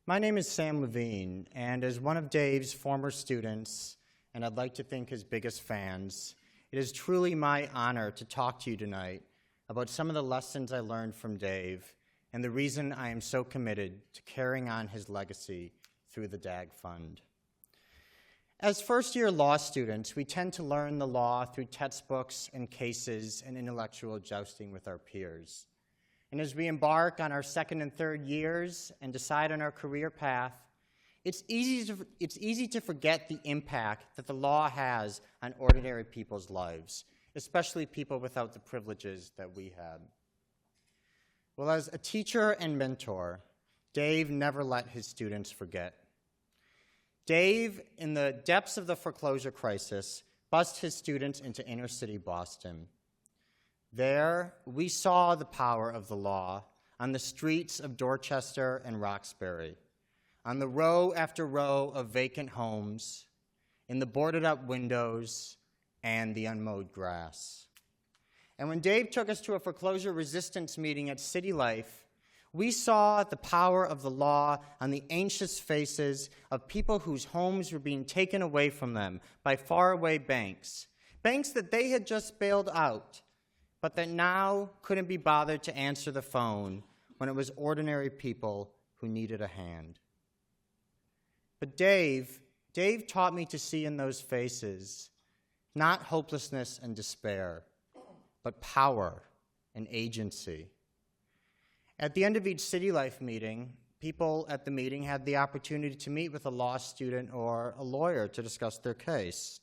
My name is Sam Levine, and as one of Dave's former students, and I'd like to think his biggest fans, it is truly my honor to talk to you tonight about some of the lessons I learned from Dave and the reason I am so committed to carrying on his legacy through the DAG Fund. As first-year law students, we tend to learn the law through textbooks and cases and intellectual jousting with our peers. And as we embark on our second and third years and decide on our career path, it's easy to forget the impact that the law has on ordinary people's lives, especially people without the privileges that we had. Well, as a teacher and mentor, Dave never let his students forget. Dave, in the depths of the foreclosure crisis, bussed his students into inner-city Boston. There, we saw the power of the law on the streets of Dorchester and Roxbury, on the row after row of vacant homes, in the boarded-up windows, and the unmowed grass. And when Dave took us to a foreclosure resistance meeting at City Life, we saw the power of the law on the anxious faces of people whose homes were being taken away from them by faraway banks, banks that they had just bailed out, but that now couldn't be bothered to answer the phone when it was ordinary people who needed a hand. But Dave taught me to see in those faces not hopelessness and despair, but power and agency. At the end of each City Life meeting, people at the meeting had the opportunity to meet with a law student or a lawyer to discuss their case.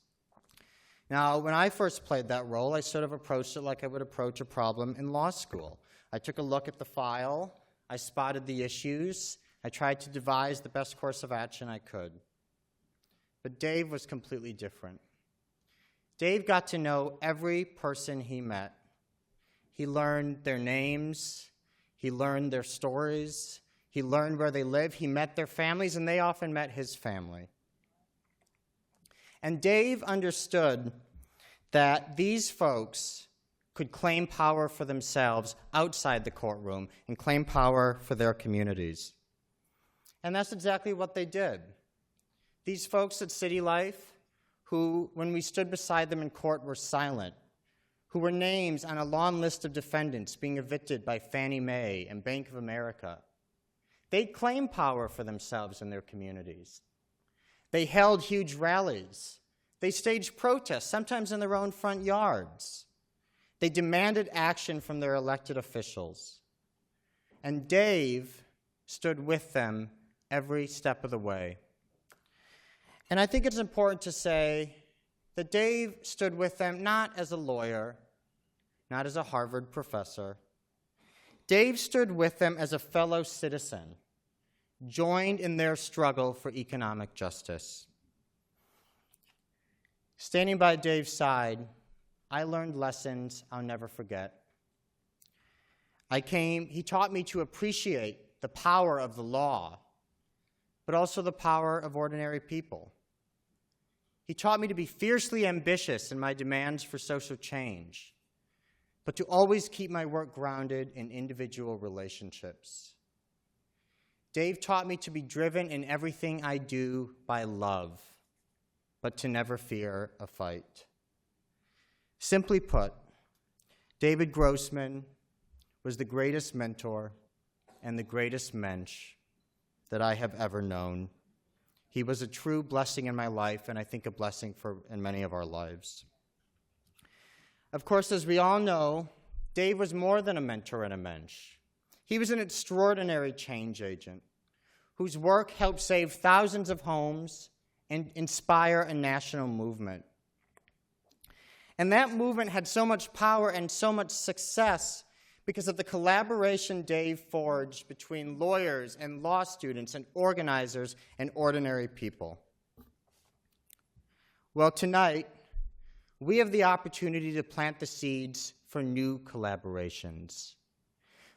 Now, when I first played that role, I sort of approached it like I would approach a problem in law school. I took a look at the file, I spotted the issues, I tried to devise the best course of action I could. But Dave was completely different. Dave got to know every person he met. He learned their names, he learned their stories, he learned where they live, he met their families, and they often met his family. And Dave understood that these folks could claim power for themselves outside the courtroom and claim power for their communities. And that's exactly what they did. These folks at City Life, who, when we stood beside them in court, were silent, who were names on a long list of defendants being evicted by Fannie Mae and Bank of America, they claimed power for themselves and their communities. They held huge rallies. They staged protests, sometimes in their own front yards. They demanded action from their elected officials. And Dave stood with them every step of the way. And I think it's important to say that Dave stood with them not as a lawyer, not as a Harvard professor. Dave stood with them as a fellow citizen, joined in their struggle for economic justice. Standing by Dave's side, I learned lessons I'll never forget. He taught me to appreciate the power of the law, but also the power of ordinary people. He taught me to be fiercely ambitious in my demands for social change, but to always keep my work grounded in individual relationships. Dave taught me to be driven in everything I do by love, but to never fear a fight. Simply put, David Grossman was the greatest mentor and the greatest mensch that I have ever known. He was a true blessing in my life, and I think a blessing in many of our lives. Of course, as we all know, Dave was more than a mentor and a mensch. He was an extraordinary change agent whose work helped save thousands of homes and inspire a national movement. And that movement had so much power and so much success because of the collaboration Dave forged between lawyers and law students and organizers and ordinary people. Well, tonight, we have the opportunity to plant the seeds for new collaborations.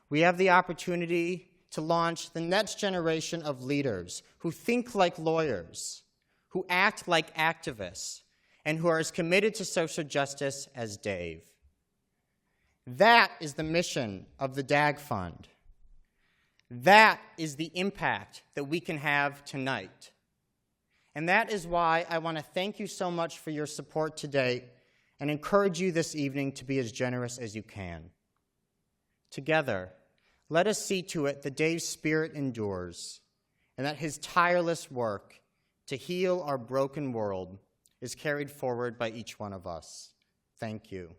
We have the opportunity to launch the next generation of leaders who think like lawyers, who act like activists, and who are as committed to social justice as Dave. That is the mission of the DAG Fund. That is the impact that we can have tonight. And that is why I want to thank you so much for your support today and encourage you this evening to be as generous as you can. Together, let us see to it that Dave's spirit endures and that his tireless work to heal our broken world is carried forward by each one of us. Thank you.